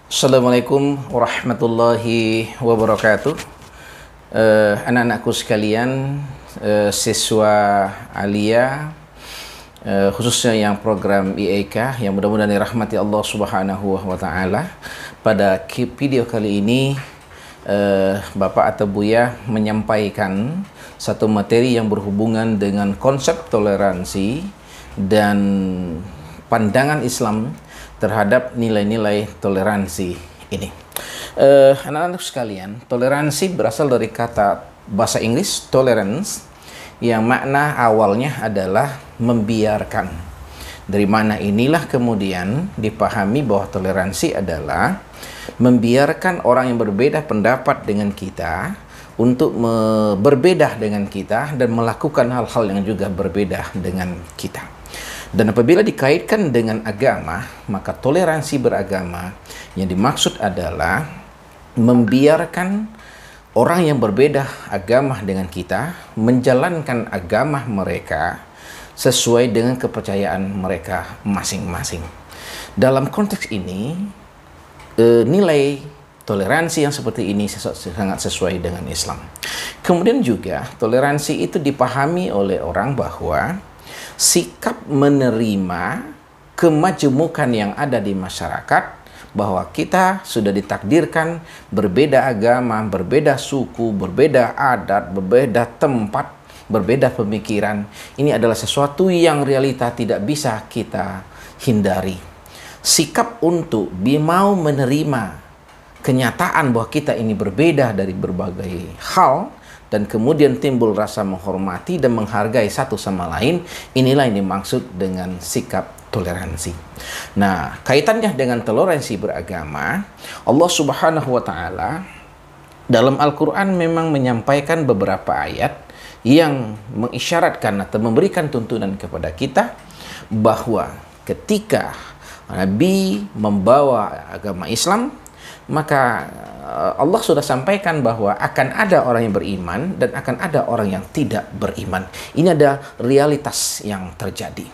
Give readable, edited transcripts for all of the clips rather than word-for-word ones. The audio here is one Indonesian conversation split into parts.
Assalamualaikum warahmatullahi wabarakatuh. Anak-anakku sekalian, siswa Alia, khususnya yang program IEK yang mudah-mudahan dirahmati Allah Subhanahu wa taala. Pada video kali ini Bapak atau Buya menyampaikan satu materi yang berhubungan dengan konsep toleransi dan pandangan Islam terhadap nilai-nilai toleransi ini. Anak-anak sekalian, toleransi berasal dari kata bahasa Inggris tolerance, yang makna awalnya adalah membiarkan. Dari mana inilah kemudian dipahami bahwa toleransi adalah membiarkan orang yang berbeda pendapat dengan kita untuk berbeda dengan kita dan melakukan hal-hal yang juga berbeda dengan kita. Dan apabila dikaitkan dengan agama, maka toleransi beragama yang dimaksud adalah membiarkan orang yang berbeda agama dengan kita menjalankan agama mereka sesuai dengan kepercayaan mereka masing-masing. Dalam konteks ini, nilai toleransi yang seperti ini sangat sesuai dengan Islam. Kemudian juga toleransi itu dipahami oleh orang bahwa sikap menerima kemajemukan yang ada di masyarakat, bahwa kita sudah ditakdirkan berbeda agama, berbeda suku, berbeda adat, berbeda tempat, berbeda pemikiran. Ini adalah sesuatu yang realita tidak bisa kita hindari. Sikap untuk mau menerima kenyataan bahwa kita ini berbeda dari berbagai hal, dan kemudian timbul rasa menghormati dan menghargai satu sama lain, inilah yang dimaksud dengan sikap toleransi. Nah, kaitannya dengan toleransi beragama, Allah Subhanahu wa taala dalam Al-Quran memang menyampaikan beberapa ayat yang mengisyaratkan atau memberikan tuntunan kepada kita bahwa ketika Nabi membawa agama Islam, maka Allah sudah sampaikan bahwa akan ada orang yang beriman dan akan ada orang yang tidak beriman. Ini ada realitas yang terjadi.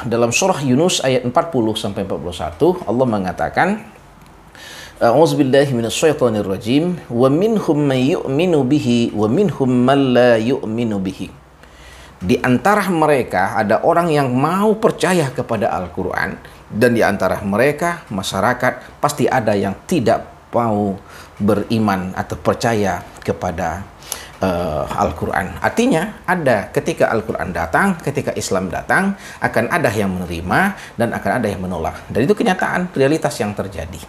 Dalam surah Yunus ayat 40-41 Allah mengatakan, A'udzubillahi minasyaitonirrajim, wa minhum man yu'minu bihi wa minhum man la yu'minu bihi. Di antara mereka ada orang yang mau percaya kepada Al-Quran, dan di antara mereka masyarakat pasti ada yang tidak mau beriman atau percaya kepada Al-Quran. Artinya ada ketika Al-Quran datang, ketika Islam datang, akan ada yang menerima dan akan ada yang menolak. Dan itu kenyataan, realitas yang terjadi.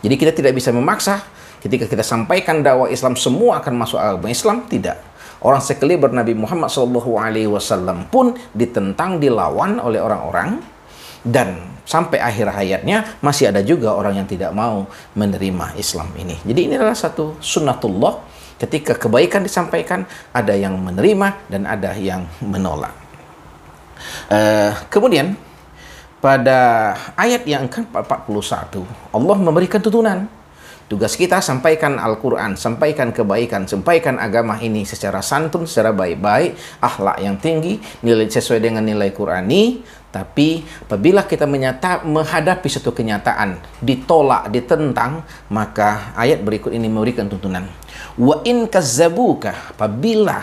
Jadi kita tidak bisa memaksa. Ketika kita sampaikan dakwah Islam semua akan masuk agama Islam, tidak. Orang sekaliber Nabi Muhammad SAW pun ditentang, dilawan oleh orang-orang, dan sampai akhir hayatnya masih ada juga orang yang tidak mau menerima Islam ini. Jadi ini adalah satu sunnatullah, ketika kebaikan disampaikan ada yang menerima dan ada yang menolak. Kemudian pada ayat yang ke-41 Allah memberikan tuntunan. Tugas kita sampaikan Al-Quran, sampaikan kebaikan, sampaikan agama ini secara santun, secara baik-baik, akhlak yang tinggi, nilai sesuai dengan nilai Qurani. Tapi apabila kita menghadapi satu kenyataan, ditolak, ditentang, maka ayat berikut ini memberikan tuntunan. Wa in kazzabuka, apabila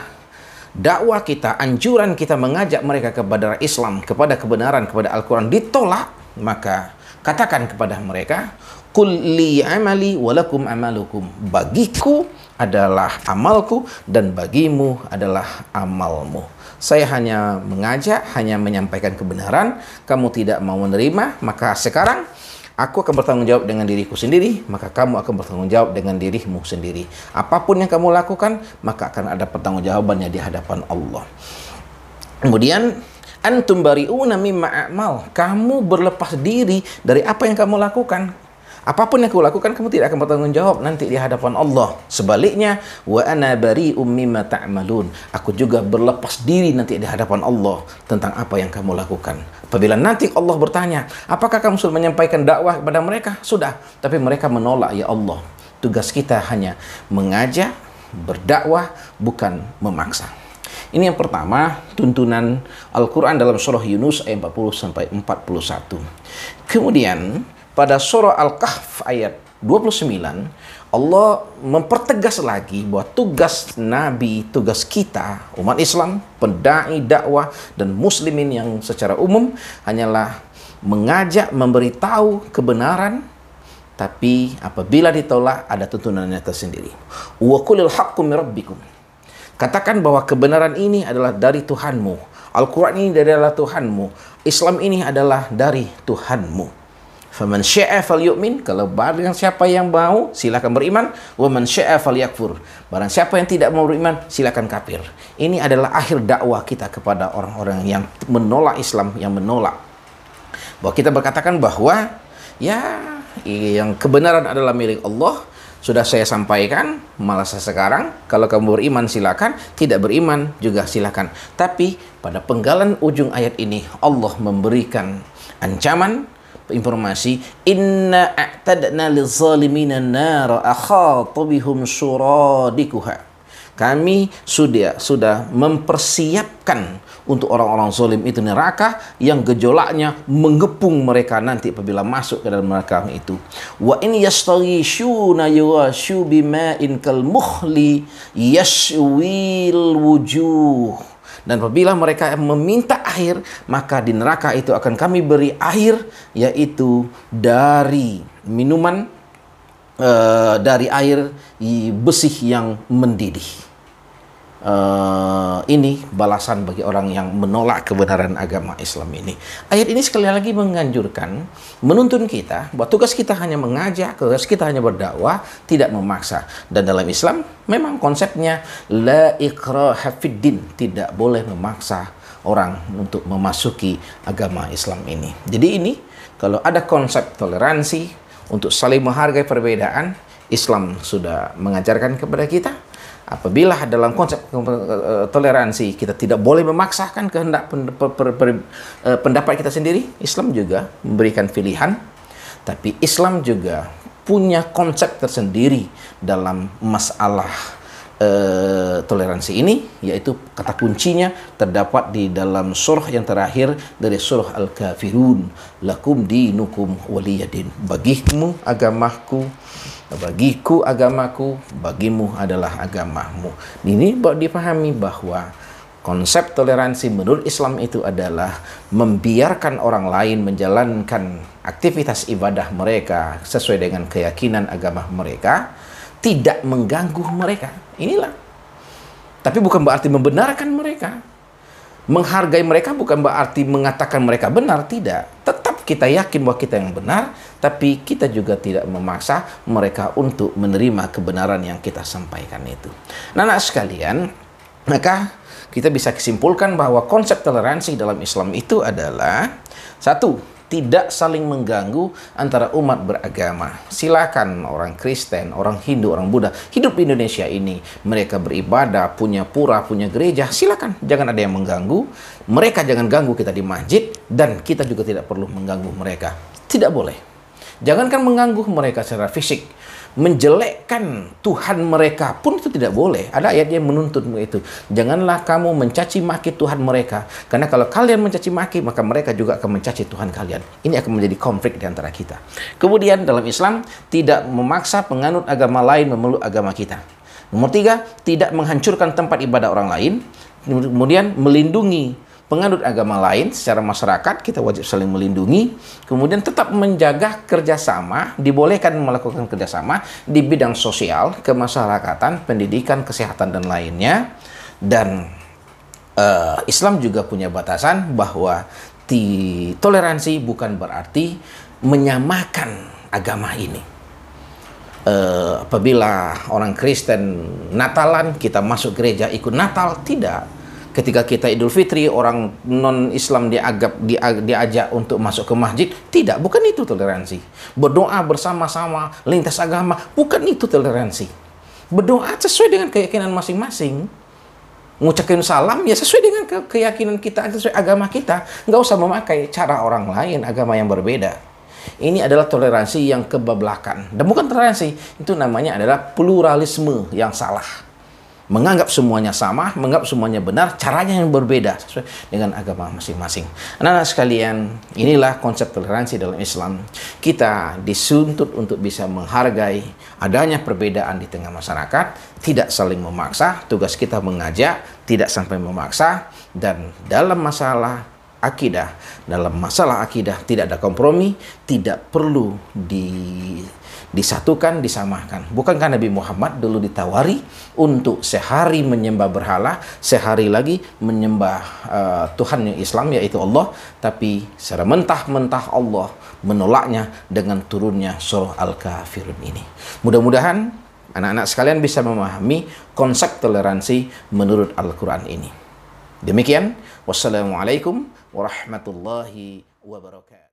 dakwah kita, anjuran kita mengajak mereka kepada Islam, kepada kebenaran, kepada Al-Quran ditolak, maka katakan kepada mereka, Qul li amali walakum amalukum. Bagiku adalah amalku dan bagimu adalah amalmu. Saya hanya mengajak, hanya menyampaikan kebenaran. Kamu tidak mau menerima, maka sekarang aku akan bertanggung jawab dengan diriku sendiri, maka kamu akan bertanggung jawab dengan dirimu sendiri. Apapun yang kamu lakukan, maka akan ada pertanggungjawabannya di hadapan Allah. Kemudian antum bari'una mimma a'mal. Kamu berlepas diri dari apa yang kamu lakukan. Apapun yang kau lakukan, kamu tidak akan bertanggung jawab nanti di hadapan Allah. Sebaliknya, wa ana bari'um mimma ta'malun. Aku juga berlepas diri nanti di hadapan Allah tentang apa yang kamu lakukan. Apabila nanti Allah bertanya, apakah kamu sudah menyampaikan dakwah kepada mereka? Sudah, tapi mereka menolak, ya Allah. Tugas kita hanya mengajak, berdakwah, bukan memaksa. Ini yang pertama, tuntunan Al-Quran dalam surah Yunus ayat 40-41. Kemudian pada surah Al-Kahf ayat 29, Allah mempertegas lagi bahwa tugas Nabi, tugas kita, umat Islam, pendai, dakwah, dan muslimin yang secara umum hanyalah mengajak, memberitahu kebenaran, tapi apabila ditolak ada tuntunannya tersendiri. Wa qulil haqqu min rabbikum. Katakan bahwa kebenaran ini adalah dari Tuhanmu. Al-Quran ini adalah Tuhanmu. Islam ini adalah dari Tuhanmu. Faman syaa falyu'min, kalau barang siapa yang mau silakan beriman, wa man syaa falyakfur, barang siapa yang tidak mau beriman silakan kafir. Ini adalah akhir dakwah kita kepada orang-orang yang menolak Islam, yang menolak. Bahwa kita berkatakan bahwa ya yang kebenaran adalah milik Allah. Sudah saya sampaikan, malah sekarang kalau kamu beriman silakan, tidak beriman juga silakan. Tapi pada penggalan ujung ayat ini Allah memberikan ancaman, informasi, inna a'tadna lizalimina nara akhata bihum suradikuha. Kami sudah mempersiapkan untuk orang-orang zalim itu neraka yang gejolaknya mengepung mereka nanti apabila masuk ke dalam neraka itu. Wa in yastaghishuna yughashu bima'in kal mukhli yashwil wujuh. Dan apabila mereka meminta air, maka di neraka itu akan kami beri air, yaitu dari minuman, dari air bersih yang mendidih. Ini balasan bagi orang yang menolak kebenaran agama Islam ini. Ayat ini sekali lagi menganjurkan, menuntun kita bahwa tugas kita hanya mengajak, tugas kita hanya berdakwah, tidak memaksa. Dan dalam Islam memang konsepnya la ikraha fid din, tidak boleh memaksa orang untuk memasuki agama Islam ini. Jadi ini kalau ada konsep toleransi untuk saling menghargai perbedaan, Islam sudah mengajarkan kepada kita. Apabila dalam konsep toleransi kita tidak boleh memaksakan kehendak pendapat kita sendiri, Islam juga memberikan pilihan. Tapi Islam juga punya konsep tersendiri dalam masalah toleransi ini, yaitu kata kuncinya terdapat di dalam surah yang terakhir dari surah Al-Kafirun, lakum dinukum waliyadin, bagimu agamaku, bagiku agamaku, bagimu adalah agamamu. Ini dipahami bahwa konsep toleransi menurut Islam itu adalah membiarkan orang lain menjalankan aktivitas ibadah mereka sesuai dengan keyakinan agama mereka, tidak mengganggu mereka. Inilah. Tapi bukan berarti membenarkan mereka. Menghargai mereka bukan berarti mengatakan mereka benar, tidak. Tetap kita yakin bahwa kita yang benar, tapi kita juga tidak memaksa mereka untuk menerima kebenaran yang kita sampaikan itu. Nah, anak sekalian, maka kita bisa kesimpulkan bahwa konsep toleransi dalam Islam itu adalah satu, tidak saling mengganggu antara umat beragama. Silakan orang Kristen, orang Hindu, orang Buddha hidup di Indonesia ini, mereka beribadah, punya pura, punya gereja, silakan, jangan ada yang mengganggu. Mereka jangan ganggu kita di masjid, dan kita juga tidak perlu mengganggu mereka. Tidak boleh. Jangankan mengganggu mereka secara fisik, menjelekkan Tuhan mereka pun itu tidak boleh. Ada ayat yang menuntut itu. Janganlah kamu mencaci maki Tuhan mereka, karena kalau kalian mencaci maki, maka mereka juga akan mencaci Tuhan kalian. Ini akan menjadi konflik di antara kita. Kemudian dalam Islam tidak memaksa penganut agama lain memeluk agama kita. Nomor 3, tidak menghancurkan tempat ibadah orang lain. Kemudian melindungi penganut agama lain secara masyarakat, kita wajib saling melindungi. Kemudian tetap menjaga kerjasama, dibolehkan melakukan kerjasama di bidang sosial, kemasyarakatan, pendidikan, kesehatan, dan lainnya. Dan Islam juga punya batasan bahwa toleransi bukan berarti menyamakan agama ini. Apabila orang Kristen Natalan, kita masuk gereja ikut Natal, tidak. Ketika kita Idul Fitri, orang non-Islam diajak untuk masuk ke masjid, tidak, bukan itu toleransi. Berdoa bersama-sama, lintas agama, bukan itu toleransi. Berdoa sesuai dengan keyakinan masing-masing. Mengucapkan salam, ya sesuai dengan keyakinan kita, sesuai agama kita. Nggak usah memakai cara orang lain, agama yang berbeda. Ini adalah toleransi yang kebablakan. Dan bukan toleransi, itu namanya adalah pluralisme yang salah. menganggap semuanya sama, menganggap semuanya benar, caranya yang berbeda sesuai dengan agama masing-masing. Anak-anak sekalian, inilah konsep toleransi dalam Islam. Kita dituntut untuk bisa menghargai adanya perbedaan di tengah masyarakat, tidak saling memaksa, tugas kita mengajak, tidak sampai memaksa, dan dalam masalah akidah tidak ada kompromi, tidak perlu disatukan, disamakan. Bukankah Nabi Muhammad dulu ditawari untuk sehari menyembah berhala, sehari lagi menyembah Tuhan yang Islam, yaitu Allah, tapi secara mentah-mentah Allah menolaknya dengan turunnya surah Al-Kafirun ini. Mudah-mudahan anak-anak sekalian bisa memahami konsep toleransi menurut Al-Quran ini. Demikian, wassalamualaikum warahmatullahi wabarakatuh.